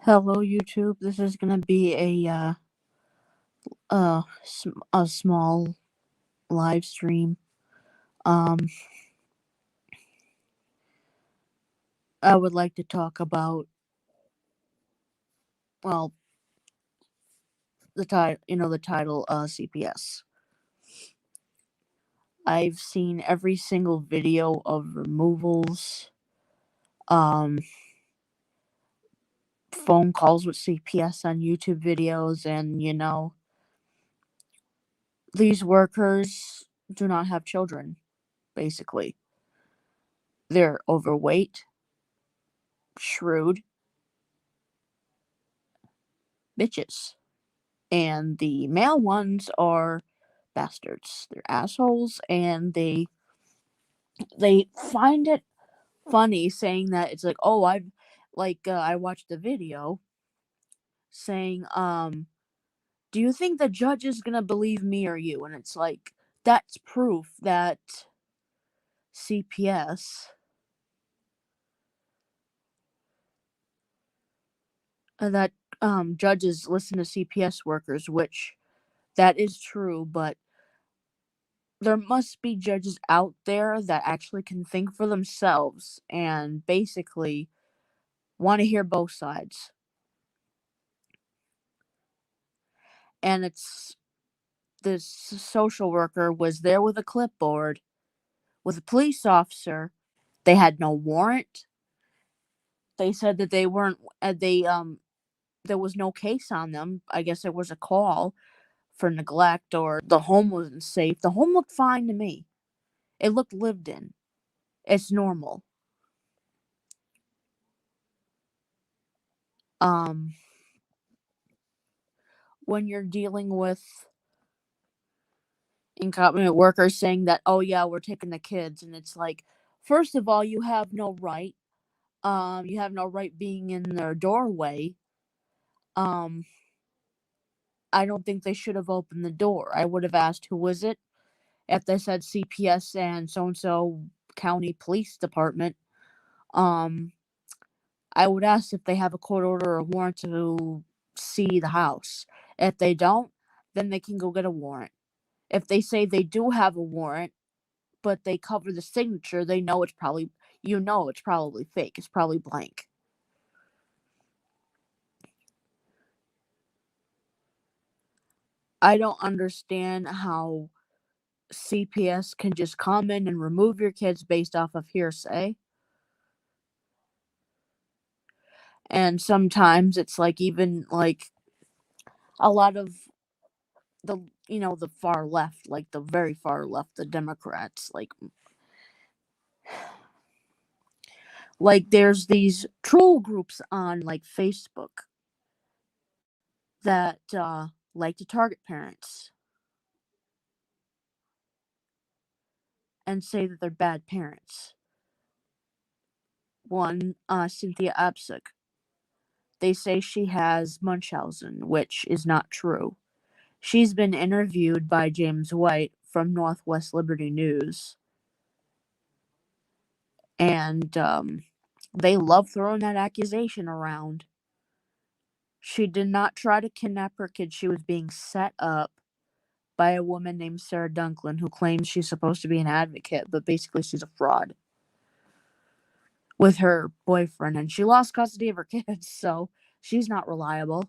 Hello, YouTube. This is gonna be a small live stream. Um, I would like to talk about well the title CPS. I've seen every single video of removals, um, phone calls with CPS on YouTube videos, and these workers do not have children. Basically, they're overweight, shrewd bitches. And the male ones are bastards. They're assholes, and they find it funny saying that it's like, oh, I watched a video saying, do you think the judge is gonna believe me or you? And it's like that's proof that CPS that judges listen to CPS workers, which that is true, but there must be judges out there that actually can think for themselves and basically want to hear both sides. And it's this social worker was there with a clipboard with a police officer. They had no warrant. They said that they weren't they there was no case on them. I guess it was a call for neglect or the home wasn't safe. The home looked fine to me. It looked lived in. It's normal. Um when you're dealing with incompetent workers saying that, oh yeah, we're taking the kids, and it's like, first of all, you have no right. You have no right being in their doorway. Um, I don't think they should have opened the door. I would have asked who was it. If they said CPS and so county police department, um, I would ask if they have a court order or a warrant to see the house. If they don't, then they can go get a warrant. If they say they do have a warrant, but they cover the signature, they know it's probably it's probably fake. It's probably blank. I don't understand how CPS can just come in and remove your kids based off of hearsay. And sometimes it's like even like a lot of the the far left, like the very far left, the Democrats, like there's these troll groups on like Facebook that like to target parents and say that they're bad parents. One, Cynthia Absuck. They say she has Munchausen, which is not true. She's been interviewed by James White from Northwest Liberty News, and they love throwing that accusation around. She did not try to kidnap her kid. She was being set up by a woman named Sarah Dunklin who claims she's supposed to be an advocate, but basically she's a fraud with her boyfriend, and she lost custody of her kids, so she's not reliable.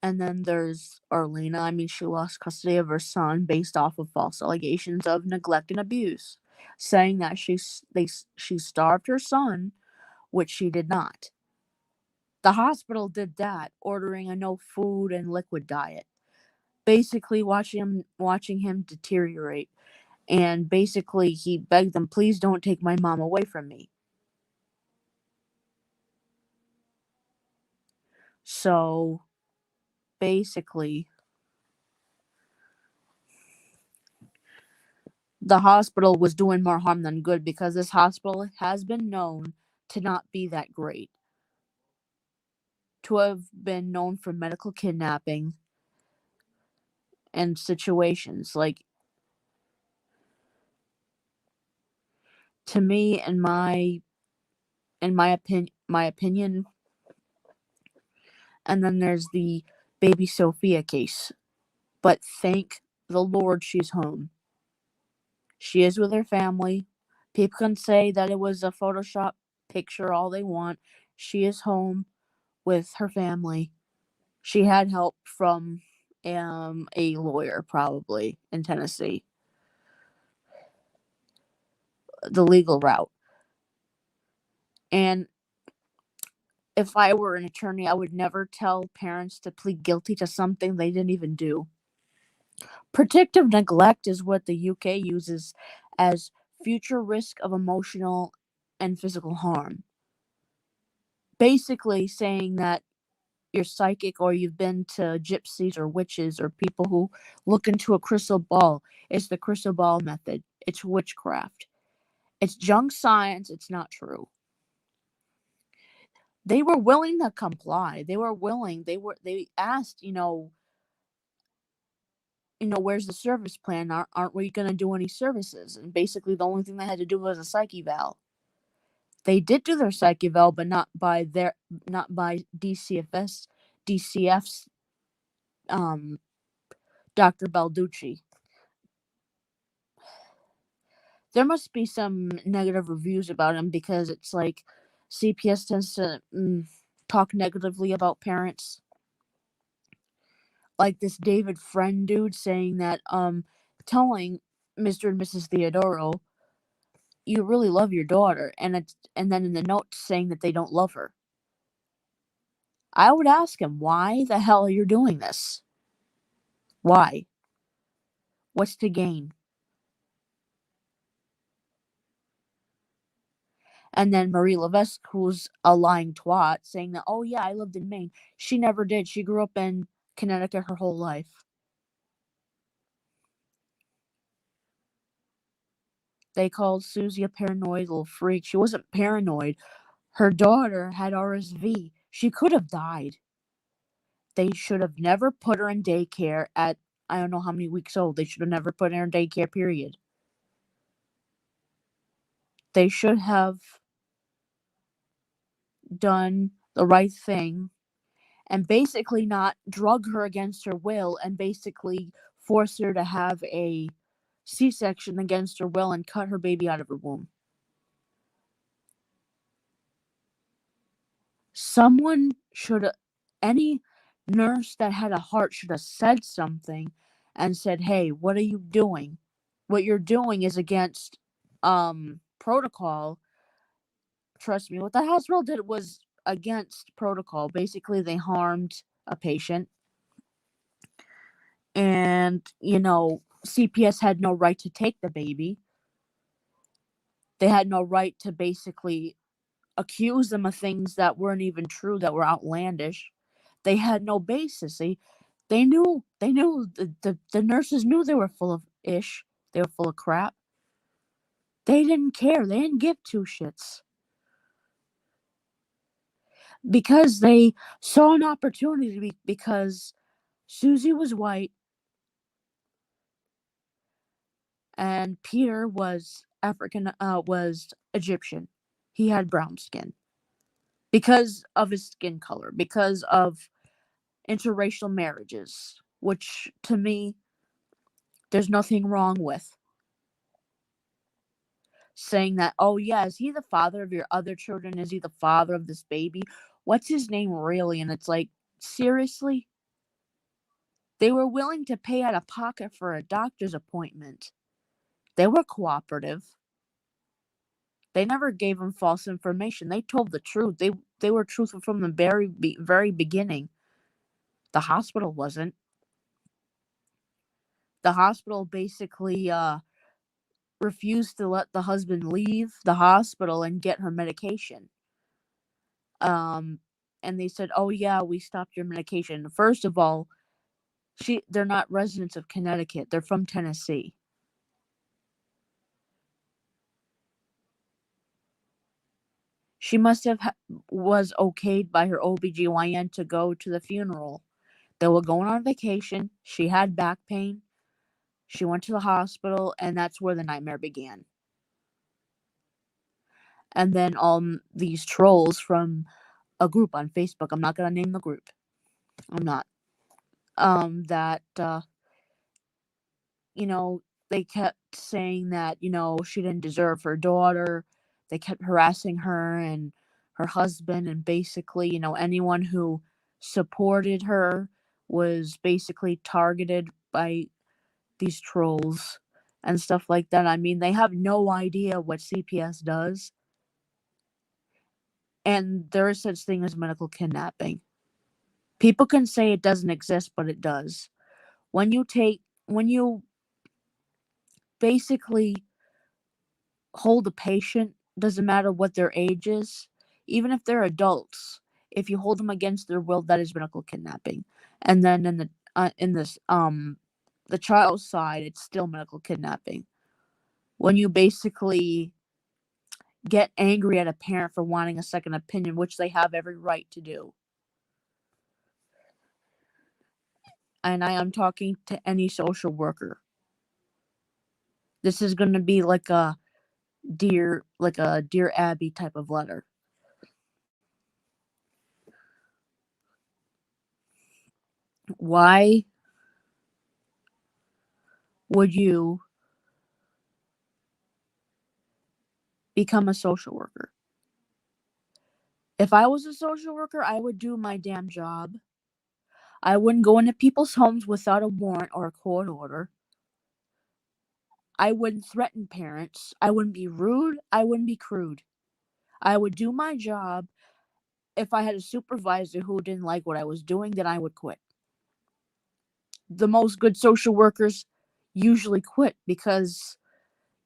And then there's Arlena. I mean, she lost custody of her son based off of false allegations of neglect and abuse, saying that she starved her son, which she did not. The hospital did that, ordering a no food and liquid diet, basically watching him deteriorate. And basically, he begged them, "Please don't take my mom away from me." So basically, the hospital was doing more harm than good because this hospital has been known to not be that great, to have been known for medical kidnapping and situations. Like, to me, in my in my opinion. And then there's the baby Sophia case. But thank the Lord she's home. She is with her family. People can say that it was a Photoshop picture all they want. She is home with her family. She had help from a lawyer, probably in Tennessee, the legal route. And if I were an attorney, I would never tell parents to plead guilty to something they didn't even do. Protective neglect is what the UK uses as future risk of emotional and physical harm. Basically, saying that you're psychic or you've been to gypsies or witches or people who look into a crystal ball. It's the crystal ball method. It's witchcraft. It's junk science. It's not true. They were willing to comply. They were willing. They asked, where's the service plan? Aren't we going to do any services? And basically, the only thing they had to do was a psych eval. They did do their psych eval, but not by DCF's Dr. Balducci. There must be some negative reviews about him because it's like CPS tends to talk negatively about parents. Like this David Friend dude saying that telling Mr. and Mrs. Theodoro, you really love your daughter, and then in the note saying that they don't love her. I would ask him, why the hell are you doing this? Why? What's to gain? And then Marie Levesque, who's a lying twat, saying that, oh yeah, I lived in Maine. She never did. She grew up in Connecticut her whole life. They called Susie a paranoid little freak. She wasn't paranoid. Her daughter had RSV. She could have died. They should have never put her in daycare at, I don't know how many weeks old. They should have never put her in daycare, period. They should have done the right thing and basically not drug her against her will and basically force her to have a C-section against her will and cut her baby out of her womb. Someone should, any nurse that had a heart should have said something and said, hey, what are you doing? What you're doing is against protocol. Trust me, what the hospital did was against protocol. Basically, they harmed a patient. And, CPS had no right to take the baby. They had no right to basically accuse them of things that weren't even true, that were outlandish. They had no basis. They knew the nurses knew they were full of ish. They were full of crap. They didn't care. They didn't give two shits. Because they saw an opportunity, because Susie was white and Peter was was Egyptian. He had brown skin. Because of his skin color, because of interracial marriages, which to me, there's nothing wrong with. Saying that, oh yeah, is he the father of your other children? Is he the father of this baby? What's his name really? And it's like, seriously? They were willing to pay out of pocket for a doctor's appointment. They were cooperative. They never gave him false information. They told the truth. They were truthful from the very beginning. The hospital wasn't. The hospital basically refused to let the husband leave the hospital and get her medication. And they said, "Oh yeah, we stopped your medication." First of all, they're not residents of Connecticut. They're from Tennessee. She must have was okayed by her OBGYN to go to the funeral. They were going on vacation. She had back pain. She went to the hospital, and that's where the nightmare began. And then these trolls from a group on Facebook, I'm not gonna name the group. I'm not. That they kept saying that, she didn't deserve her daughter. They kept harassing her and her husband, and basically, anyone who supported her was basically targeted by these trolls and stuff like that. I mean, they have no idea what CPS does. And there is such thing as medical kidnapping. People can say it doesn't exist, but it does. When you basically hold a patient, doesn't matter what their age is, even if they're adults, if you hold them against their will, that is medical kidnapping. And then the child side, it's still medical kidnapping. When you basically get angry at a parent for wanting a second opinion, which they have every right to do. And I am talking to any social worker. This is going to be like a Dear Abby type of letter. Why would you become a social worker? If I was a social worker, I would do my damn job. I wouldn't go into people's homes without a warrant or a court order. I wouldn't threaten parents. I wouldn't be rude. I wouldn't be crude. I would do my job. If I had a supervisor who didn't like what I was doing, then I would quit. The most good social workers usually quit because,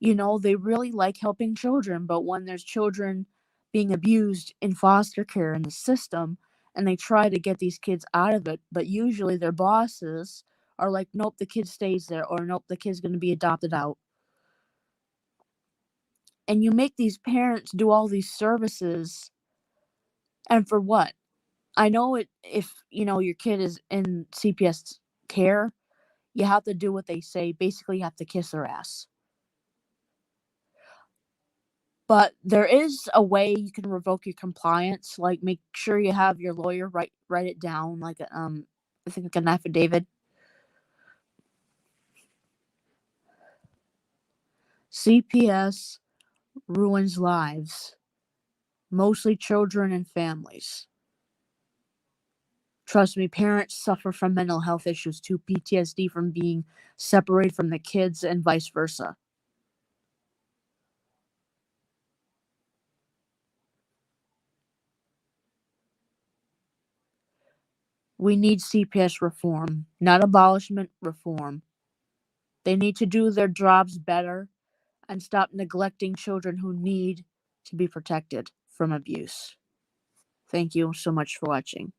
they really like helping children. But when there's children being abused in foster care in the system, and they try to get these kids out of it, but usually their bosses are like, nope, the kid stays there, or nope, the kid's going to be adopted out. And you make these parents do all these services, and for what? I know if your kid is in CPS care, you have to do what they say. Basically, you have to kiss their ass. But there is a way you can revoke your compliance. Like, make sure you have your lawyer write it down, like I think like an affidavit. CPS ruins lives, mostly children and families. Trust me, parents suffer from mental health issues too, PTSD from being separated from the kids and vice versa. We need CPS reform, not abolishment, reform. They need to do their jobs better and stop neglecting children who need to be protected from abuse. Thank you so much for watching.